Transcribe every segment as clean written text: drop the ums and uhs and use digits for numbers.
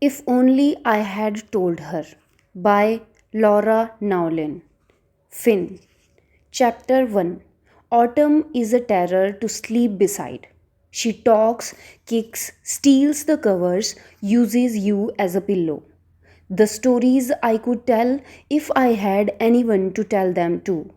If Only I Had Told Her by Laura Nowlin. Finn. Chapter 1. Autumn is a terror to sleep beside. She talks, kicks, steals the covers, uses you as a pillow. The stories I could tell if I had anyone to tell them to.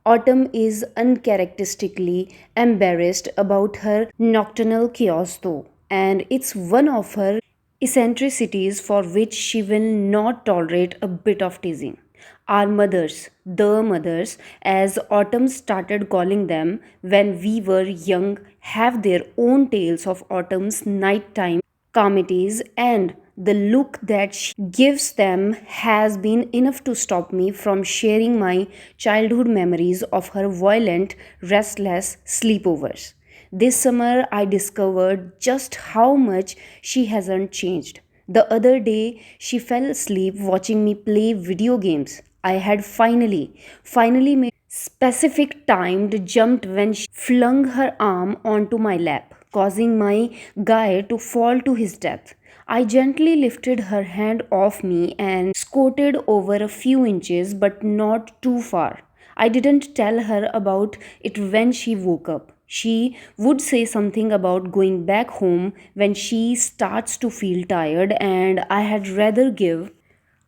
Autumn is uncharacteristically embarrassed about her nocturnal chaos, though, and it's one of her eccentricities for which she will not tolerate a bit of teasing. Our mothers, the mothers, as Autumn started calling them when we were young, have their own tales of Autumn's nighttime calamities, and the look that she gives them has been enough to stop me from sharing my childhood memories of her violent, restless sleepovers. This summer, I discovered just how much she hasn't changed. The other day, she fell asleep watching me play video games. I had finally made specific timed jumped when she flung her arm onto my lap, causing my guy to fall to his death. I gently lifted her hand off me and squatted over a few inches, but not too far. I didn't tell her about it when she woke up. She would say something about going back home when she starts to feel tired, and I had rather give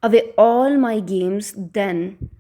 away all my games than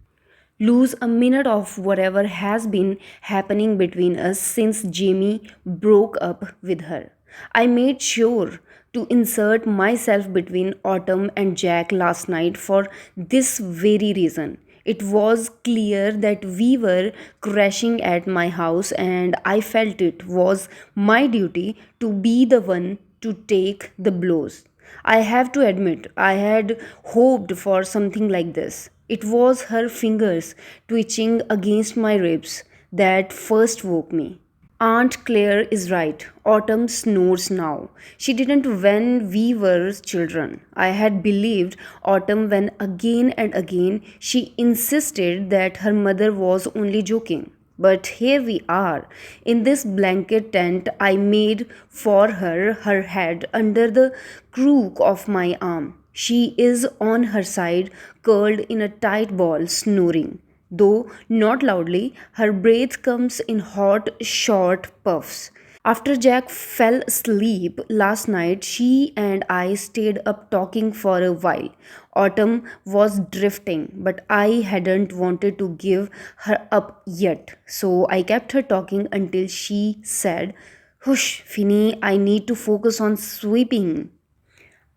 lose a minute of whatever has been happening between us since Jamie broke up with her. I made sure to insert myself between Autumn and Jack last night for this very reason. It was clear that we were crashing at my house, and I felt it was my duty to be the one to take the blows. I have to admit, I had hoped for something like this. It was her fingers twitching against my ribs that first woke me. Aunt Claire is right. Autumn snores now. She didn't when we were children. I had believed Autumn when again and again she insisted that her mother was only joking. But here we are, in this blanket tent I made for her, her head under the crook of my arm. She is on her side, curled in a tight ball, snoring. Though not loudly, her breath comes in hot, short puffs. After Jack fell asleep last night, she and I stayed up talking for a while. Autumn was drifting, but I hadn't wanted to give her up yet, so I kept her talking until she said, "Hush, Finny, I need to focus on sweeping."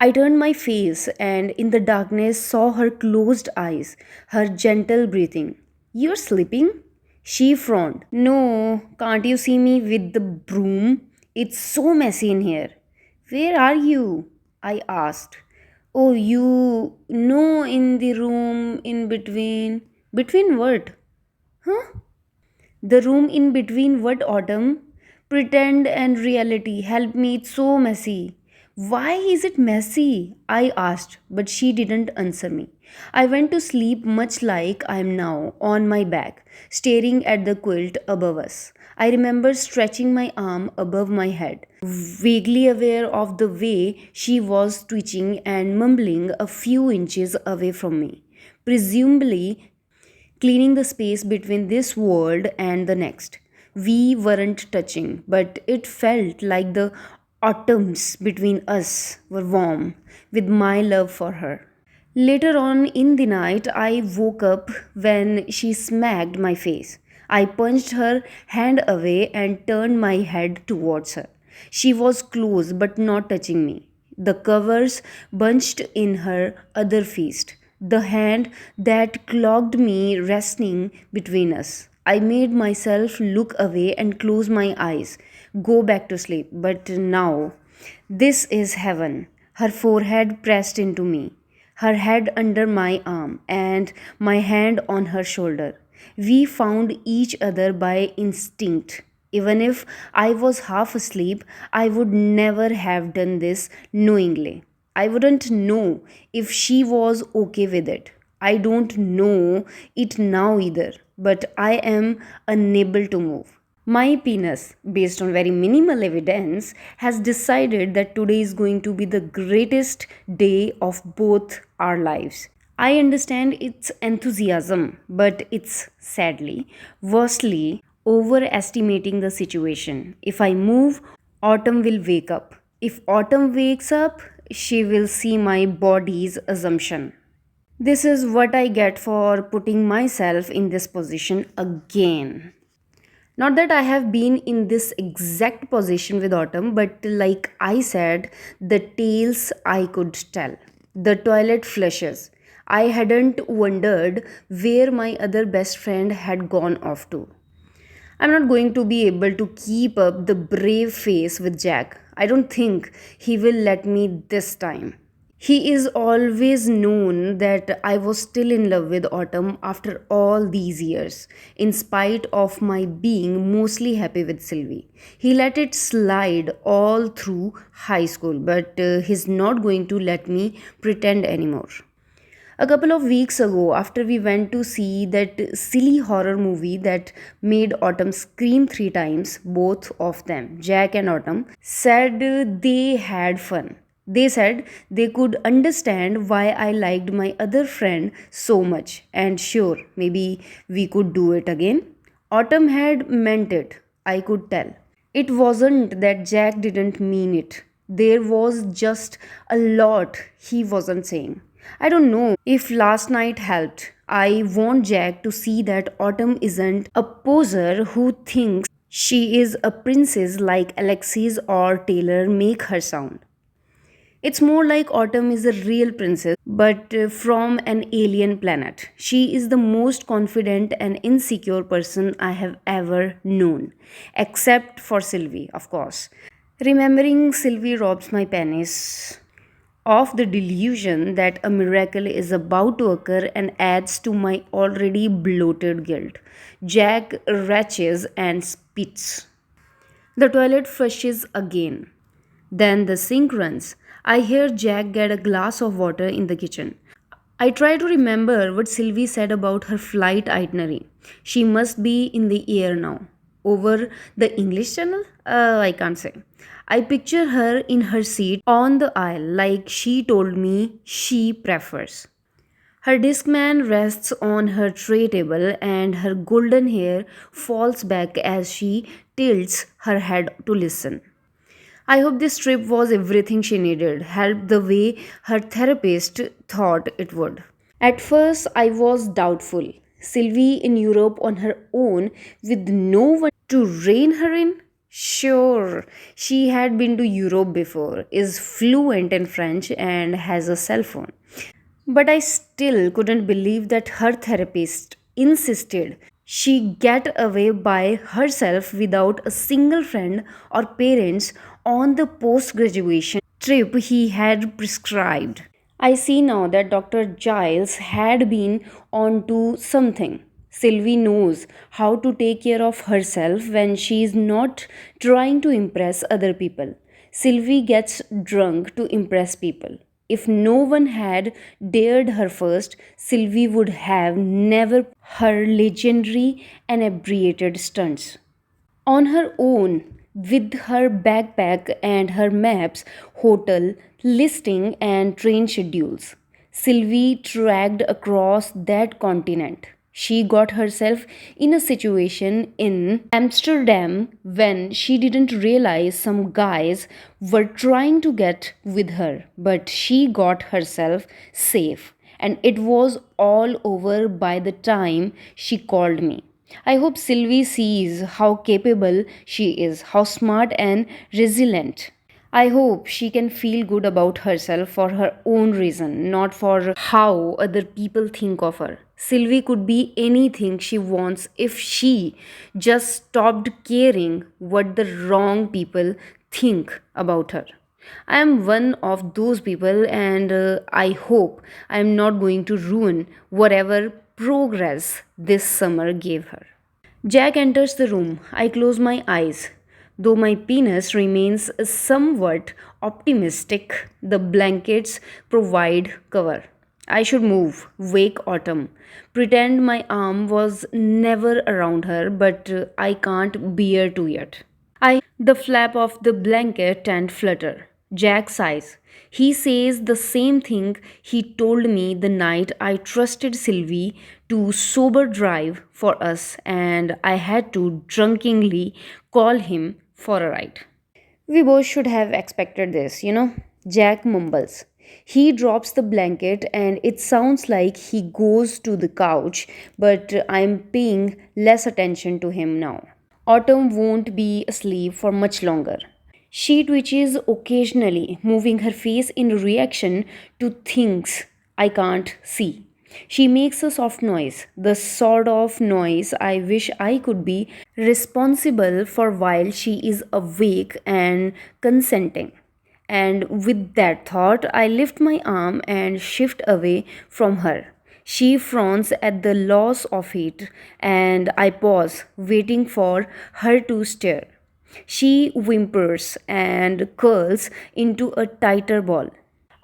I turned my face and in the darkness saw her closed eyes, her gentle breathing. "You're sleeping?" She frowned. "No, can't you see me with the broom? It's so messy in here." "Where are you?" I asked. "Oh, you know, in the room in between." "Between what?" "Huh?" "The room in between what, Autumn?" "Pretend and reality. Help me, it's so messy." "Why is it messy?" I asked, but she didn't answer me. I went to sleep much like I am now, on my back, staring at the quilt above us. I remember stretching my arm above my head, vaguely aware of the way she was twitching and mumbling a few inches away from me, presumably cleaning the space between this world and the next. We weren't touching, but it felt like the atoms between us were warm with my love for her. Later on in the night, I woke up when she smacked my face. I punched her hand away and turned my head towards her. She was close but not touching me. The covers bunched in her other fist, the hand that clogged me resting between us. I made myself look away and close my eyes, go back to sleep. But now, this is heaven. Her forehead pressed into me, her head under my arm, and my hand on her shoulder. We found each other by instinct. Even if I was half asleep, I would never have done this knowingly. I wouldn't know if she was okay with it. I don't know it now either, but I am unable to move. My penis, based on very minimal evidence, has decided that today is going to be the greatest day of both our lives. I understand its enthusiasm, but it's sadly, vastly overestimating the situation. If I move, Autumn will wake up. If Autumn wakes up, she will see my body's assumption. This is what I get for putting myself in this position again. Not that I have been in this exact position with Autumn, but like I said, the tales I could tell. The toilet flushes. I hadn't wondered where my other best friend had gone off to. I'm not going to be able to keep up the brave face with Jack. I don't think he will let me this time. He is always known that I was still in love with Autumn after all these years, in spite of my being mostly happy with Sylvie. He let it slide all through high school, but he's not going to let me pretend anymore. A couple of weeks ago, after we went to see that silly horror movie that made Autumn scream 3 times, both of them, Jack and Autumn, said they had fun. They said they could understand why I liked my other friend so much, and sure, maybe we could do it again. Autumn had meant it, I could tell. It wasn't that Jack didn't mean it. There was just a lot he wasn't saying. I don't know if last night helped. I want Jack to see that Autumn isn't a poser who thinks she is a princess like Alexis or Taylor make her sound. It's more like Autumn is a real princess, but from an alien planet. She is the most confident and insecure person I have ever known, except for Sylvie, of course. Remembering Sylvie robs my penis of the delusion that a miracle is about to occur and adds to my already bloated guilt. Jack retches and spits. The toilet flushes again. Then the sink runs. I hear Jack get a glass of water in the kitchen. I try to remember what Sylvie said about her flight itinerary. She must be in the air now. Over the English channel? I can't say. I picture her in her seat on the aisle like she told me she prefers. Her Discman rests on her tray table and her golden hair falls back as she tilts her head to listen. I hope this trip was everything she needed, helped the way her therapist thought it would. At first, I was doubtful. Sylvie in Europe on her own with no one to rein her in? Sure, she had been to Europe before, is fluent in French, and has a cell phone. But I still couldn't believe that her therapist insisted she get away by herself without a single friend or parents on the post graduation trip he had prescribed. I see now that Dr. Giles had been onto something. Sylvie knows how to take care of herself when she is not trying to impress other people. Sylvie gets drunk to impress people. If no one had dared her first, Sylvie would have never her legendary inebriated stunts. On her own, with her backpack and her maps, hotel, listing, and train schedules. Sylvie tracked across that continent. She got herself in a situation in Amsterdam when she didn't realize some guys were trying to get with her, but she got herself safe, and it was all over by the time she called me. I hope Sylvie sees how capable she is, how smart and resilient. I hope she can feel good about herself for her own reason, not for how other people think of her. Sylvie could be anything she wants if she just stopped caring what the wrong people think about her. I am one of those people, and I hope I am not going to ruin whatever progress this summer gave her. Jack enters the room. I close my eyes. Though my penis remains somewhat optimistic, the blankets provide cover. I should move, wake Autumn. Pretend my arm was never around her, but I can't bear to yet. I hear the flap of the blanket and flutter. Jack sighs. He says the same thing he told me the night I trusted Sylvie to sober drive for us, and I had to drunkenly call him for a ride. We both should have expected this. Jack mumbles. He drops the blanket and it sounds like he goes to the couch, but I'm paying less attention to him now. Autumn won't be asleep for much longer. She twitches occasionally, moving her face in reaction to things I can't see. She makes a soft noise, the sort of noise I wish I could be responsible for while she is awake and consenting. And with that thought, I lift my arm and shift away from her. She frowns at the loss of it, and I pause, waiting for her to stir. She whimpers and curls into a tighter ball.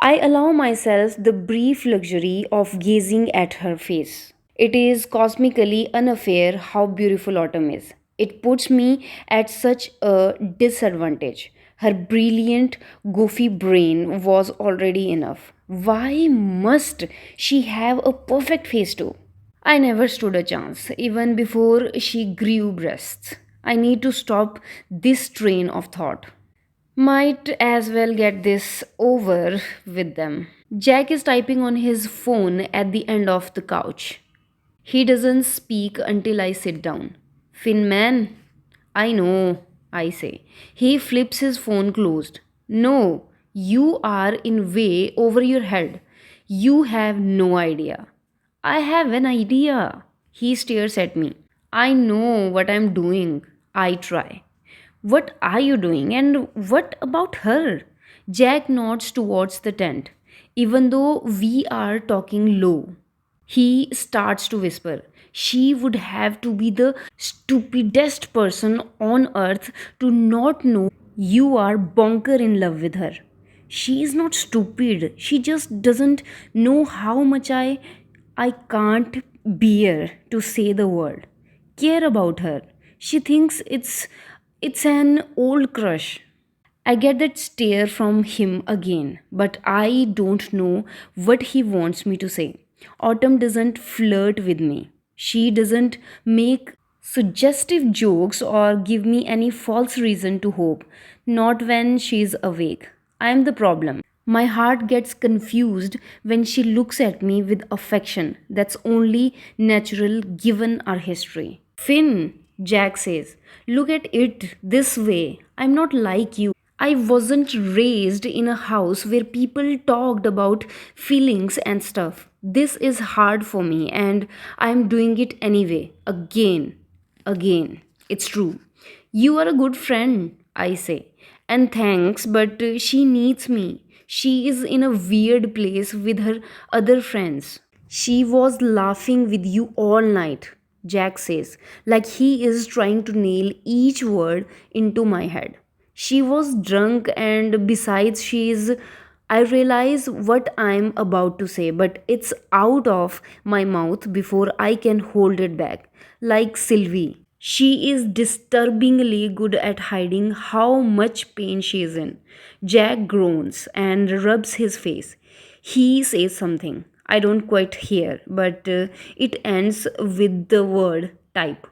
I allow myself the brief luxury of gazing at her face. It is cosmically unfair how beautiful autumn is. It puts me at such a disadvantage. Her brilliant, goofy brain was already enough. Why must she have a perfect face too? I never stood a chance, even before she grew breasts. I need to stop this train of thought. Might as well get this over with them. Jack is typing on his phone at the end of the couch. He doesn't speak until I sit down. Finn man, I know, I say. He flips his phone closed. No, you are in way over your head. You have no idea. I have an idea. He stares at me. I know what I'm doing. I try. What are you doing? And what about her? Jack nods towards the tent. Even though we are talking low, he starts to whisper. She would have to be the stupidest person on earth to not know you are bonker in love with her. She is not stupid. She just doesn't know how much I can't bear to say the word. Care about her. She thinks it's an old crush. I get that stare from him again, but I don't know what he wants me to say. Autumn doesn't flirt with me. She doesn't make suggestive jokes or give me any false reason to hope. Not when she's awake. I'm the problem. My heart gets confused when she looks at me with affection. That's only natural given our history. Finn, Jack says, look at it this way. I'm not like you. I wasn't raised in a house where people talked about feelings and stuff. This is hard for me and I'm doing it anyway. Again. It's true. You are a good friend, I say. And thanks, but she needs me. She is in a weird place with her other friends. She was laughing with you all night, Jack says, like he is trying to nail each word into my head. She was drunk, and besides, she is. I realize what I'm about to say, but it's out of my mouth before I can hold it back. Like Sylvie. She is disturbingly good at hiding how much pain she is in. Jack groans and rubs his face. He says something. I don't quite hear, but it ends with the word type.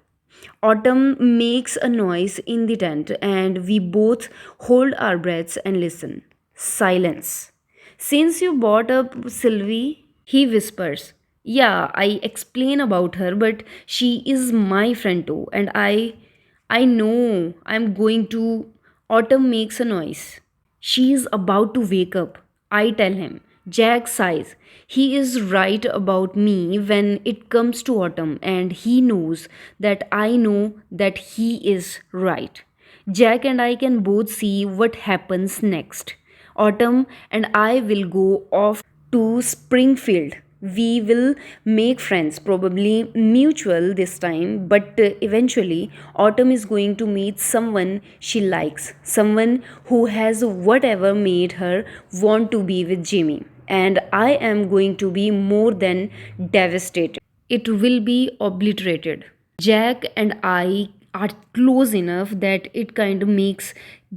Autumn makes a noise in the tent, and we both hold our breaths and listen. Silence. Since you brought up Sylvie, he whispers. Yeah, I explain about her, but she is my friend too, and I know I'm going to. Autumn makes a noise. She is about to wake up. I tell him. Jack sighs. He is right about me when it comes to autumn, and he knows that I know that he is right. Jack and I can both see what happens next. Autumn and I will go off to Springfield. We will make friends, probably mutual this time, but eventually, Autumn is going to meet someone she likes, someone who has whatever made her want to be with Jimmy. and I am going to be more than devastated. It will be obliterated. Jack and I are close enough that it kind of makes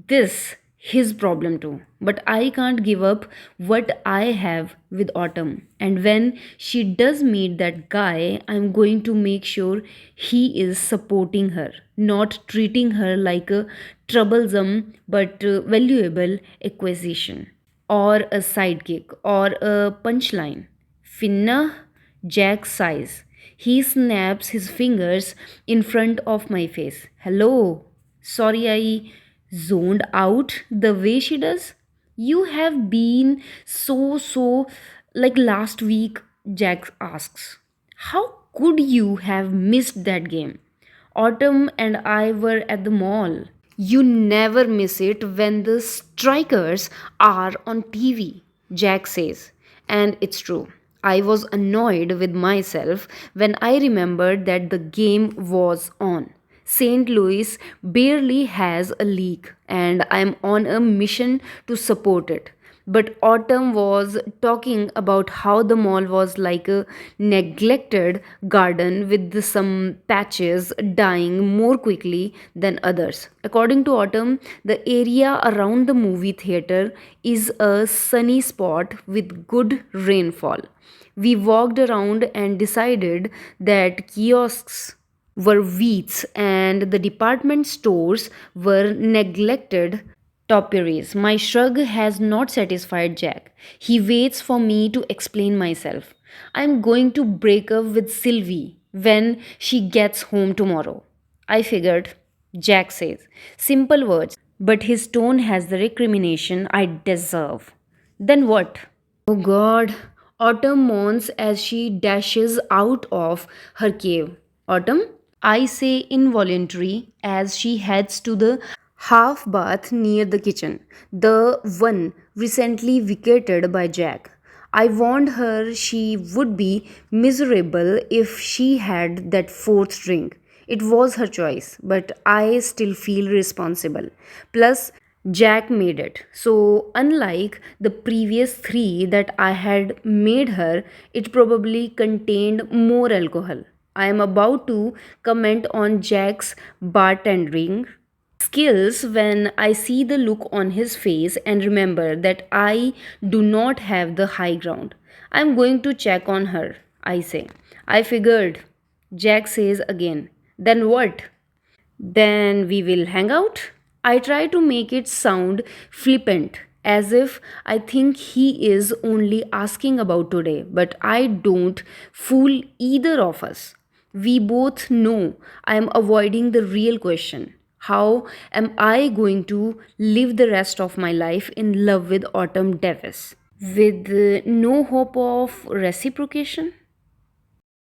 this his problem too. But I can't give up what I have with Autumn. And when she does meet that guy, I'm going to make sure he is supporting her, not treating her like a troublesome but valuable acquisition or a sidekick or a punchline. Finna, Jack sighs. He snaps his fingers in front of my face. Hello. Sorry, I zoned out the way she does. You have been so like last week, Jack asks. How could you have missed that game? Autumn and I were at the mall. You never miss it when the strikers are on TV, Jack says. And it's true. I was annoyed with myself when I remembered that the game was on. St. Louis barely has a league, and I'm on a mission to support it. But Autumn was talking about how the mall was like a neglected garden with some patches dying more quickly than others. According to Autumn, the area around the movie theater is a sunny spot with good rainfall. We walked around and decided that kiosks were weeds and the department stores were neglected topiaries. My shrug has not satisfied Jack. He waits for me to explain myself. I'm going to break up with Sylvie when she gets home tomorrow. I figured, Jack says. Simple words, but his tone has the recrimination I deserve. Then what? Oh God, Autumn moans as she dashes out of her cave. Autumn? I say involuntary as she heads to the half bath near the kitchen, the one recently vacated by Jack. I warned her she would be miserable if she had that fourth drink. It was her choice, but I still feel responsible. Plus, Jack made it. So, unlike the previous three that I had made her, it probably contained more alcohol. I am about to comment on Jack's bartending skills when I see the look on his face and remember that I do not have the high ground. I'm going to check on her, I say. I figured. Jack says again. Then what? Then we will hang out? I try to make it sound flippant, as if I think he is only asking about today, but I don't fool either of us. We both know I am avoiding the real question. How am I going to live the rest of my life in love with Autumn Davis? With no hope of reciprocation?